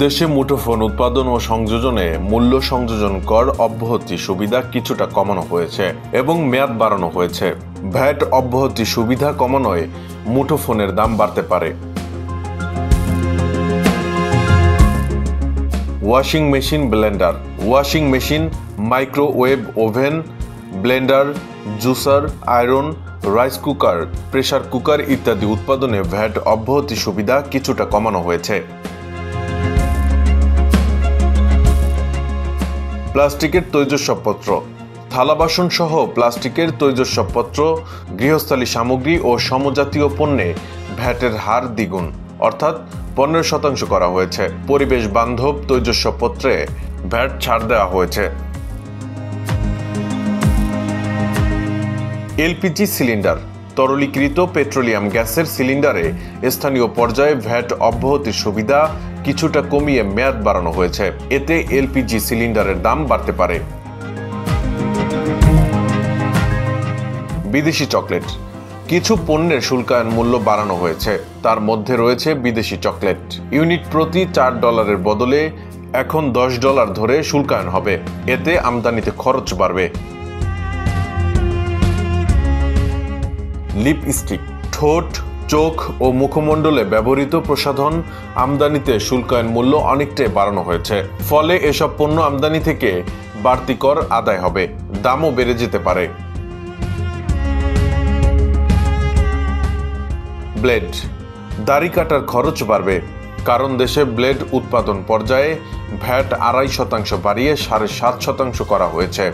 দেশে মুঠোফোন উৎপাদন ও সংযোজনে মূল্য সংযোজন কর অব্যাহতি সুবিধা কিছুটা কমানো হয়েছে এবং মেয়াদ বাড়ানো হয়েছে। ভ্যাট অব্যাহতি সুবিধা কমানোয় মুঠোফোনের দাম বাড়তে পারে। Washing machine, Blender. Washing machine, microwave oven, Blender, juicer, iron, rice cooker, pressure cooker ইত্যাদি উৎপাদনে ভ্যাট অব্যাহতি সুবিধা কিছুটা কমানো হয়েছে। প্লাস্টিকের তৈজসপত্র। থালা বাসন সহ প্লাস্টিকের তৈজসপত্র, গৃহস্থালী সামগ্রী ও সমজাতীয় পণ্যে ভ্যাটের হার দ্বিগুণ অর্থাৎ 15% করা হয়েছে। পরিবেশ বান্ধব তৈজসপত্রে ভ্যাট ছাড় দেওয়া হয়েছে। LPG cylinder. তরলীকৃত পেট্রোলিয়াম গ্যাসের সিলিন্ডারে স্থানীয় পর্যায়ে ভ্যাট অব্যাহতির সুবিধা কিছুটা কমিয়ে মেয়াদ বাড়ানো হয়েছে। এতে এলপিজি সিলিন্ডারের দাম বাড়তে পারে। বিদেশি চকলেট। কিছু পণ্যের শুল্কায়ন মূল্য বাড়ানো হয়েছে, তার মধ্যে রয়েছে বিদেশি চকলেট। ইউনিট প্রতি $4 বদলে এখন $10 ধরে শুল্কায়ন হবে। এতে আমদানিতে খরচ বাড়বে। লিপস্টিক। ঠোঁট, চোখ ও মুখমণ্ডলে ব্যবহৃত প্রসাধন আমদানিতে শুল্কায়ন মূল্য অনেকটাই বাড়ানো হয়েছে। ফলে এসব পণ্য আমদানি থেকে বাড়তি কর আদায় হবে, দামও বেড়ে যেতে পারে। ব্লেড। দাড়ি কাটার খরচ বাড়বে, কারণ দেশে ব্লেড উৎপাদন পর্যায়ে ভ্যাট 2.5% বাড়িয়ে 7.5% করা হয়েছে।